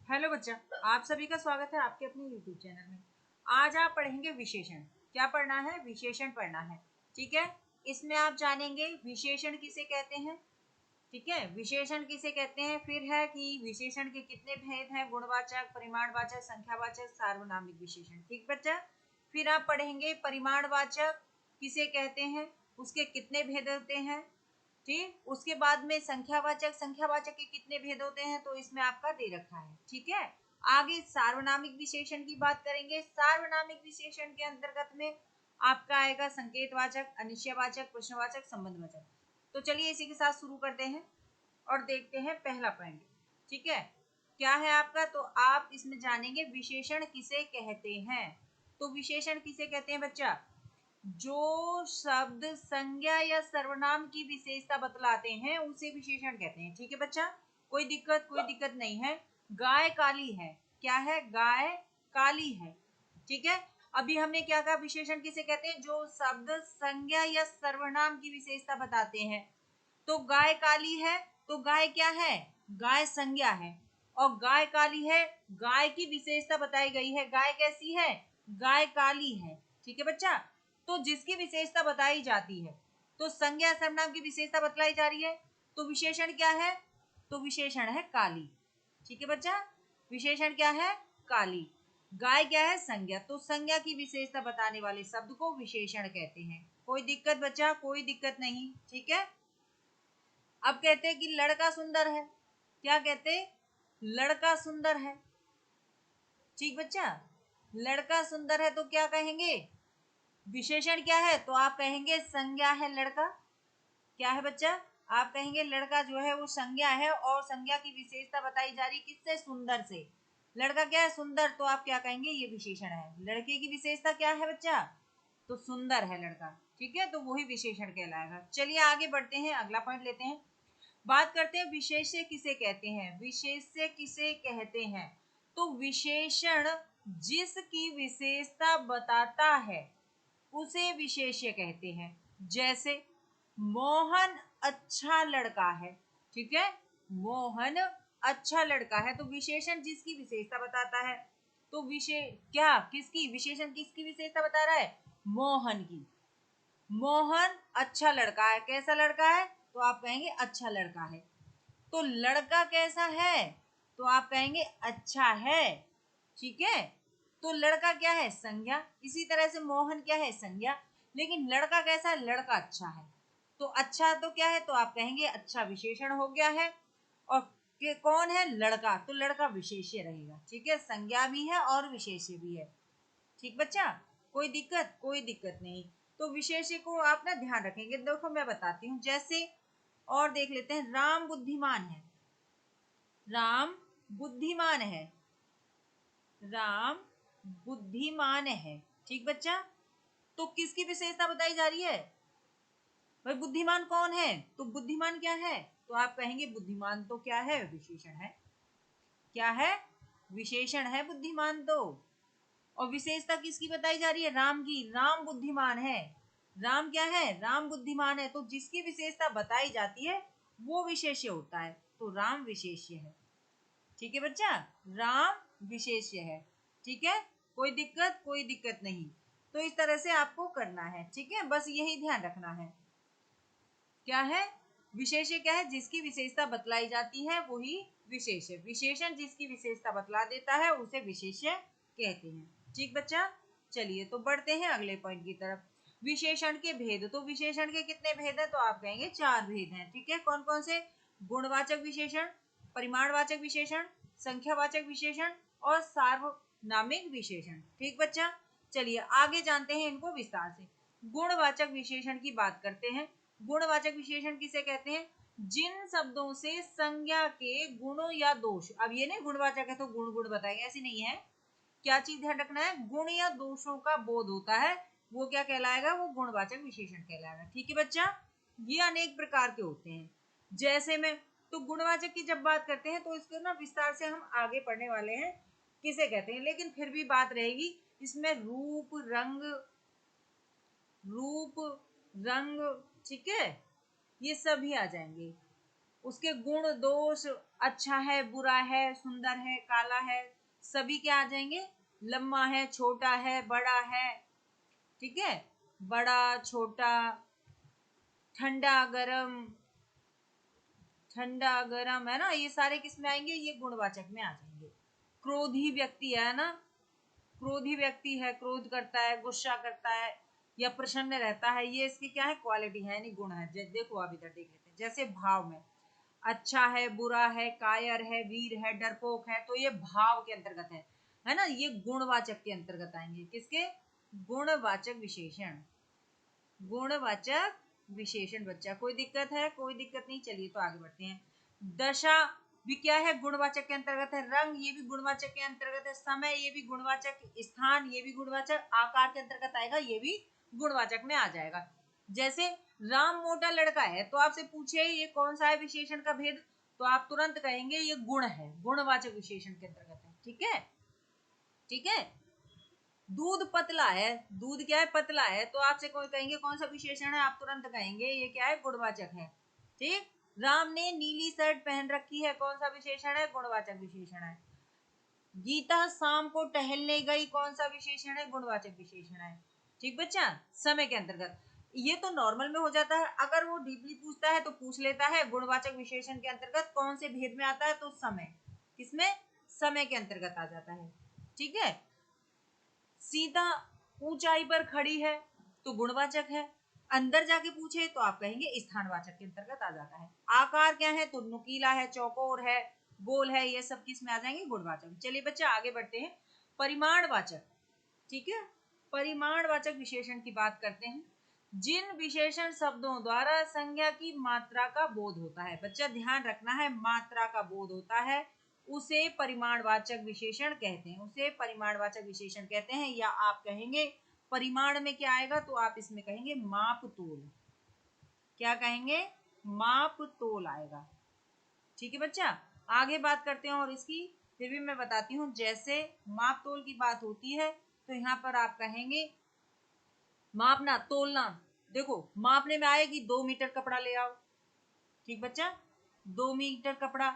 Hello बच्चा, आप सभी का स्वागत है आपके अपने YouTube चैनल में। आज आप पढ़ेंगे विशेषण। क्या पढ़ना है? विशेषण पढ़ना है। ठीक है, इसमें आप जानेंगे विशेषण किसे कहते हैं। ठीक है, विशेषण किसे कहते हैं, फिर है कि विशेषण के कितने भेद हैं, गुणवाचक, परिमाणवाचक, संख्यावाचक, सार्वनामिक विशेषण। ठीक बच्चा, फिर आप पढ़ेंगे परिमाणवाचक किसे कहते हैं, उसके कितने भेद होते हैं। ठीक, उसके बाद में संख्यावाचक के कितने भेद होते हैं, तो इसमें आपका दे रखा है। ठीक है, आगे सार्वनामिक विशेषण की बात करेंगे। सार्वनामिक विशेषण के अंतर्गत में आपका आएगा संकेतवाचक, अनिश्चयवाचक, प्रश्नवाचक, संबंधवाचक। तो चलिए इसी के साथ शुरू करते हैं और देखते हैं पहला पॉइंट। ठीक है, क्या है आपका, तो आप इसमें जानेंगे विशेषण किसे कहते हैं। तो विशेषण किसे कहते हैं बच्चा, जो शब्द संज्ञा या सर्वनाम की विशेषता बतलाते हैं उसे विशेषण कहते हैं। ठीक है बच्चा, कोई दिक्कत नहीं है। गाय काली है, क्या है, गाय काली है। ठीक है, अभी हमने क्या कहा, विशेषण किसे कहते हैं, जो शब्द संज्ञा या सर्वनाम की विशेषता बताते हैं। तो गाय काली है, तो गाय क्या है, गाय संज्ञा है, और गाय काली है, गाय की विशेषता बताई गई है। गाय कैसी है, गाय काली है। ठीक है बच्चा, तो जिसकी विशेषता बताई जाती है, तो संज्ञा सर्वनाम की विशेषता बतलाई जा रही है, तो विशेषण क्या है, तो विशेषण है काली। ठीक है बच्चा, विशेषण क्या है, काली। गाय क्या है, संज्ञा, तो संज्ञा की विशेषता बताने वाले शब्द को विशेषण कहते हैं। कोई दिक्कत बच्चा, कोई दिक्कत नहीं। ठीक है, अब कहते हैं कि लड़का सुंदर है, क्या कहते, लड़का सुंदर है। ठीक बच्चा, लड़का सुंदर है तो क्या कहेंगे, विशेषण क्या है, तो आप कहेंगे संज्ञा है लड़का। क्या है बच्चा, आप कहेंगे लड़का जो है वो संज्ञा है, और संज्ञा की विशेषता बताई जा रही किससे, सुंदर से। लड़का क्या है, सुंदर, तो आप क्या कहेंगे, ये विशेषण है। लड़के की विशेषता क्या है बच्चा, तो सुंदर है लड़का। ठीक है, तो वही विशेषण कहलाएगा। चलिए आगे बढ़ते हैं, अगला पॉइंट लेते हैं। बात करते हैं विशेष्य किसे कहते हैं। विशेष्य किसे कहते हैं, तो विशेषण जिसकी विशेषता बताता है उसे विशेष्य कहते हैं। जैसे मोहन अच्छा लड़का है। ठीक है, मोहन अच्छा लड़का है, तो विशेषण जिसकी विशेषता बताता है। तो क्या किसकी, विशेषण किसकी विशेषता बता रहा है, मोहन की। मोहन अच्छा लड़का है, कैसा लड़का है, तो आप कहेंगे अच्छा लड़का है। तो लड़का कैसा है, तो आप कहेंगे अच्छा है। ठीक है, तो लड़का क्या है, संज्ञा। इसी तरह से मोहन क्या है, संज्ञा, लेकिन लड़का कैसा है, लड़का अच्छा है। तो अच्छा तो क्या है, तो आप कहेंगे अच्छा विशेषण हो गया है। और कौन है, लड़का, तो लड़का विशेष्य रहेगा। ठीक है, संज्ञा भी है और विशेष्य भी है। ठीक बच्चा, कोई दिक्कत नहीं। तो विशेष्य को आप ना ध्यान रखेंगे। देखो मैं बताती हूँ, जैसे और देख लेते हैं, राम बुद्धिमान है, राम बुद्धिमान है, राम बुद्धिमान है। ठीक बच्चा, तो किसकी विशेषता बताई जा रही है, भाई बुद्धिमान कौन है, तो बुद्धिमान क्या है, तो आप कहेंगे बुद्धिमान तो क्या है, विशेषण है। क्या है, विशेषण है बुद्धिमान तो। और विशेषता किसकी बताई जा रही है, राम की। राम बुद्धिमान है, राम क्या है, राम बुद्धिमान है, तो जिसकी विशेषता बताई जाती है वो विशेष्य होता है, तो राम विशेष्य है। ठीक है बच्चा, राम विशेष्य है। ठीक है, कोई दिक्कत नहीं। तो इस तरह से आपको करना है। ठीक है, बस यही ध्यान रखना है। क्या है, विशेष्य क्या है, जिसकी विशेषता बतलाई जाती है वही विशेष्य। विशेषण जिसकी विशेषता बतला देता है उसे विशेष्य कहते हैं। ठीक बच्चा, चलिए तो बढ़ते हैं अगले पॉइंट की तरफ। विशेषण के भेद, तो विशेषण के कितने भेद हैं, तो आप कहेंगे 4 भेद हैं। ठीक है, कौन कौन से, गुणवाचक विशेषण, परिमाणवाचक विशेषण, संख्यावाचक विशेषण और सार्वनामिक विशेषण। ठीक बच्चा, चलिए आगे जानते हैं इनको विस्तार से। गुणवाचक विशेषण की बात करते हैं। गुणवाचक विशेषण किसे कहते हैं, जिन शब्दों से संज्ञा के गुणों या दोष, अब ये नहीं गुणवाचक है तो गुण गुण बताएंगे, ऐसी नहीं है। क्या चीज ध्यान रखना है, गुण या दोषों का बोध होता है, वो क्या कहलाएगा, वो गुणवाचक विशेषण कहलाएगा। ठीक है बच्चा, ये अनेक प्रकार के होते हैं। जैसे में, तो गुणवाचक की जब बात करते हैं तो इसको ना विस्तार से हम आगे पढ़ने वाले हैं किसे कहते हैं, लेकिन फिर भी बात रहेगी इसमें रूप रंग, ठीक है, ये सभी आ जाएंगे। उसके गुण दोष अच्छा है, बुरा है, सुंदर है, काला है, सभी क्या आ जाएंगे? लम्बा है, छोटा है, बड़ा है, ठीक है, बड़ा छोटा, ठंडा गरम, ठंडा गरम, है ना, ये सारे किस में आएंगे? ये गुणवाचक में आ जाएंगे। क्रोधी व्यक्ति है ना, क्रोधी व्यक्ति है, क्रोध करता है, गुस्सा करता है या प्रसन्न रहता है, ये इसकी क्या है? क्वालिटी है, यानी गुण है। देखो आप इधर देख लेते हैं, जैसे भाव में अच्छा है, बुरा है, कायर है, वीर है, डरपोक है, तो ये भाव के अंतर्गत है ना, ये गुणवाचक के अंतर्गत आएंगे। किसके? गुणवाचक विशेषण, गुणवाचक विशेषण। बच्चा कोई दिक्कत है? कोई दिक्कत नहीं, चलिए तो आगे बढ़ते हैं। दशा भी क्या है? गुणवाचक के अंतर्गत है। रंग ये भी गुणवाचक के अंतर्गत है। समय ये भी गुणवाचक, स्थान ये भी गुणवाचक, आकार के अंतर्गत आएगा, ये भी गुणवाचक में आ जाएगा। जैसे राम मोटा लड़का है, तो आपसे पूछे ये कौन सा है विशेषण का भेद, तो आप तुरंत कहेंगे ये गुण है, गुणवाचक विशेषण के अंतर्गत है। ठीक है, ठीक है। दूध पतला है, दूध क्या है? पतला है, तो आपसे कोई कहेंगे कौन सा विशेषण है, आप तुरंत कहेंगे ये क्या है? गुणवाचक है। ठीक। राम ने नीली शर्ट पहन रखी है, कौन सा विशेषण है? गुणवाचक विशेषण है। गीता शाम को टहलने गई, कौन सा विशेषण है? गुणवाचक विशेषण है। ठीक बच्चा, समय के अंतर्गत। ये तो नॉर्मल में हो जाता है, अगर वो डीपली पूछता है तो पूछ लेता है गुणवाचक विशेषण के अंतर्गत कौन से भेद में आता है, तो समय, किसमें? समय के अंतर्गत आ जाता है। ठीक है। सीता ऊंचाई पर खड़ी है, तो गुणवाचक है। अंदर जाके पूछे तो आप कहेंगे स्थानवाचक के अंतर्गत आ जाता है। आकार क्या है? तो नुकीला है, चौकोर है, गोल है, ये सब किस में आ जाएंगे? गुणवाचक। चलिए बच्चा आगे बढ़ते हैं। परिमाणवाचक, ठीक है, परिमाणवाचक विशेषण की बात करते हैं। जिन विशेषण शब्दों द्वारा संज्ञा की मात्रा का बोध होता है, बच्चा ध्यान रखना है, मात्रा का बोध होता है, उसे परिमाणवाचक विशेषण कहते हैं, उसे परिमाणवाचक विशेषण कहते हैं। या आप कहेंगे परिमाण में क्या आएगा, तो आप इसमें कहेंगे माप तोल। क्या कहेंगे? माप तोल आएगा। ठीक है बच्चा, आगे बात करते हैं और इसकी फिर भी मैं बताती हूँ। जैसे माप तोल की बात होती है, तो यहाँ पर आप कहेंगे मापना, तोलना। देखो मापने में आएगी 2 मीटर कपड़ा ले आओ। ठीक बच्चा, 2 मीटर कपड़ा,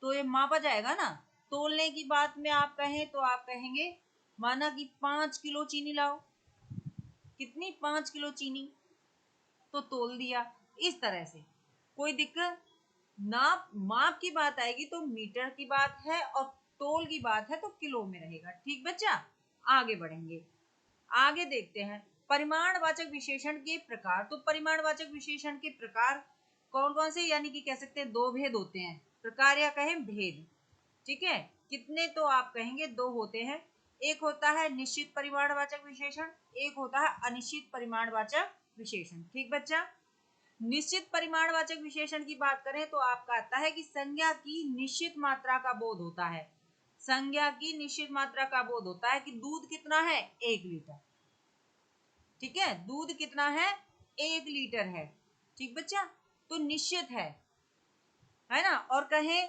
तो ये मापा जाएगा ना। तोलने की बात में आप कहें तो आप कहेंगे माना कि 5 किलो चीनी लाओ। कितनी? 5 किलो चीनी, तो तोल दिया। इस तरह से कोई दिक्कत? नाप माप की बात आएगी तो मीटर की बात है, और तोल की बात है तो किलो में रहेगा। ठीक बच्चा, आगे बढ़ेंगे, आगे देखते हैं परिमाणवाचक विशेषण के प्रकार। तो परिमाणवाचक विशेषण के प्रकार कौन कौन से, यानी कि कह सकते हैं 2 भेद होते हैं, प्रकार या कहें भेद। ठीक है, कितने? तो आप कहेंगे 2 होते हैं। एक होता है निश्चित परिमाणवाचक विशेषण, एक होता है अनिश्चित परिमाणवाचक विशेषण। ठीक बच्चा, निश्चित परिमाणवाचक विशेषण की बात करें तो आपका आता है कि संज्ञा की निश्चित मात्रा का बोध होता है। संज्ञा की निश्चित मात्रा का बोध होता है कि दूध कितना है? 1 लीटर। ठीक है, दूध कितना है? 1 लीटर है। ठीक बच्चा, तो निश्चित है ना। और कहें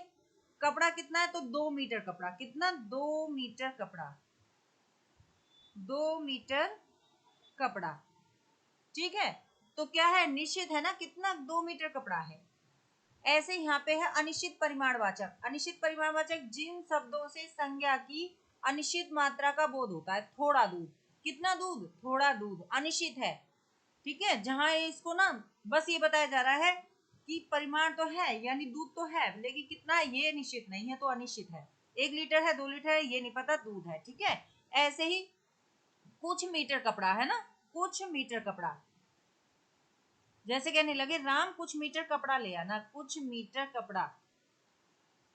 कपड़ा कितना है, तो 2 मीटर कपड़ा। कितना? 2 मीटर कपड़ा, 2 मीटर कपड़ा। ठीक है, तो क्या है? निश्चित है ना, कितना? 2 मीटर कपड़ा है। ऐसे यहाँ पे है अनिश्चित परिमाणवाचक। अनिश्चित परिमाणवाचक जिन शब्दों से संज्ञा की अनिश्चित मात्रा का बोध होता है। थोड़ा दूध, कितना दूध? थोड़ा दूध, अनिश्चित है। ठीक है, जहां इसको ना बस ये बताया जा रहा है कि परिमाण तो है, यानी दूध तो है, लेकिन कितना है ये निश्चित नहीं है, तो अनिश्चित है। 1 लीटर है, 2 लीटर है, ये नहीं पता, दूध है। ठीक है, ऐसे ही कुछ मीटर कपड़ा है ना, कुछ मीटर कपड़ा। जैसे कहने लगे राम कुछ मीटर कपड़ा ले आना, कुछ मीटर कपड़ा,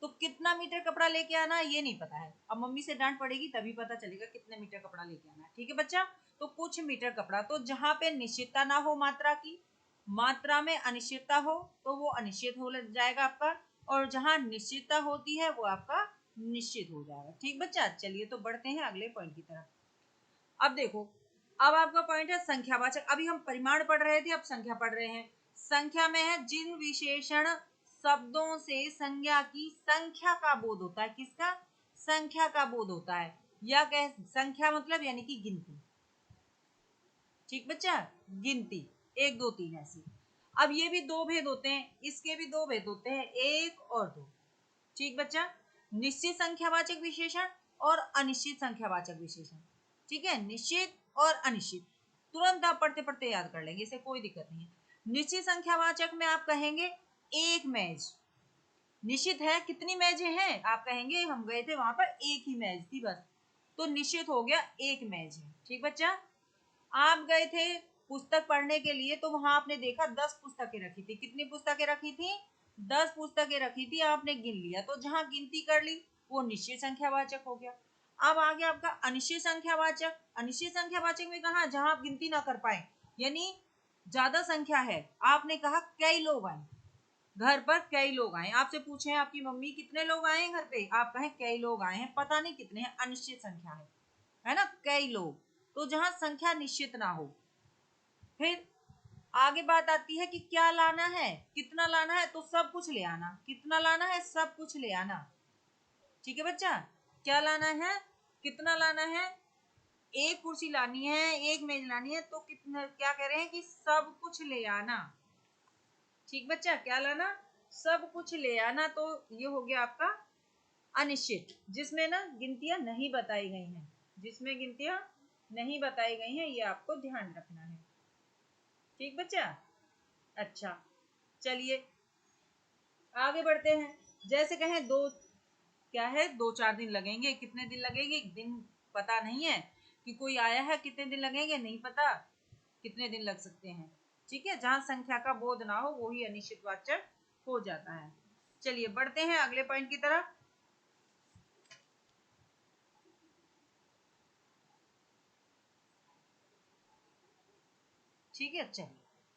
तो कितना मीटर कपड़ा लेके आना ये नहीं पता है। अब मम्मी से डांट पड़ेगी तभी पता चलेगा कितने मीटर कपड़ा लेके आना है। ठीक है बच्चा, तो कुछ मीटर कपड़ा, तो जहां पे निश्चितता ना हो मात्रा की, मात्रा में अनिश्चितता हो, तो वो अनिश्चित हो जाएगा आपका, और जहां निश्चितता होती है वो आपका निश्चित हो जाएगा। ठीक बच्चा, चलिए तो बढ़ते हैं अगले पॉइंट की तरफ। अब देखो, अब आपका पॉइंट है संख्यावाचक। अभी हम परिमाण पढ़ रहे थे, अब संख्या पढ़ रहे हैं। संख्या में है जिन विशेषण शब्दों से संज्ञा की संख्या का बोध होता है। किसका? संख्या का बोध होता है, या कह संख्या मतलब यानी कि गिनती। ठीक बच्चा, गिनती 1 2 3 ऐसी। अब ये भी 2 भेद होते हैं, इसके भी 2 भेद होते हैं, 1 और 2। ठीक बच्चा, निश्चित संख्यावाचक विशेषण और अनिश्चित संख्यावाचक विशेषण। ठीक है, निश्चित और अनिश्चित तुरंत आप पढ़ते पढ़ते याद कर लेंगे, इसे कोई दिक्कत नहीं है। निश्चित संख्यावाचक में आप कहेंगे एक मेज। निश्चित है कितनी मेजें हैं, आप कहेंगे हम गए थे वहां पर एक ही मेज थी बस, तो निश्चित हो गया एक मेज है। ठीक बच्चा, आप गए थे पुस्तक पढ़ने के लिए तो वहां आपने देखा 10 पुस्तकें रखी थी। कितनी पुस्तकें रखी थी? 10 पुस्तकें रखी थी, आपने गिन लिया, तो जहां गिनती कर ली वो निश्चित संख्यावाचक हो गया। अब आ गया आपका अनिश्चित संख्यावाचक। अनिश्चित संख्यावाचक में कहा जहां आप गिनती ना कर पाए, यानी ज्यादा संख्या है, आपने कहा कई लोग आए, घर पर कई लोग आए, आपसे पूछे आपकी मम्मी कितने लोग आए हैं घर पे, आप कहें कई लोग आए हैं, पता नहीं कितने हैं, अनिश्चित संख्या है ना, कई लोग, तो जहां संख्या निश्चित ना हो। फिर आगे बात आती है कि क्या लाना है, कितना लाना है, तो सब कुछ ले आना। कितना लाना है? सब कुछ ले आना। ठीक है बच्चा, क्या लाना है, कितना लाना है, एक कुर्सी लानी है, एक मेज लानी है, तो कितना, क्या कह रहे हैं कि सब कुछ ले आना। ठीक बच्चा, क्या लाना? सब कुछ ले आना। तो ये हो गया आपका अनिश्चित, जिसमें ना गिनतियां नहीं बताई गई हैं, जिसमें गिनतियां नहीं बताई गई हैं, ये आपको ध्यान रखना है। ठीक बच्चा, अच्छा चलिए आगे बढ़ते हैं। जैसे कहें दो, क्या है, 2-4 दिन लगेंगे, कितने दिन लगेंगे, दिन पता नहीं है, कि कोई आया है, कितने दिन लगेंगे नहीं पता, कितने दिन लग सकते हैं। ठीक है, जहां संख्या का बोध ना हो वो ही अनिश्चितवाचक हो जाता है। चलिए बढ़ते हैं अगले पॉइंट की तरफ। ठीक है, चलिए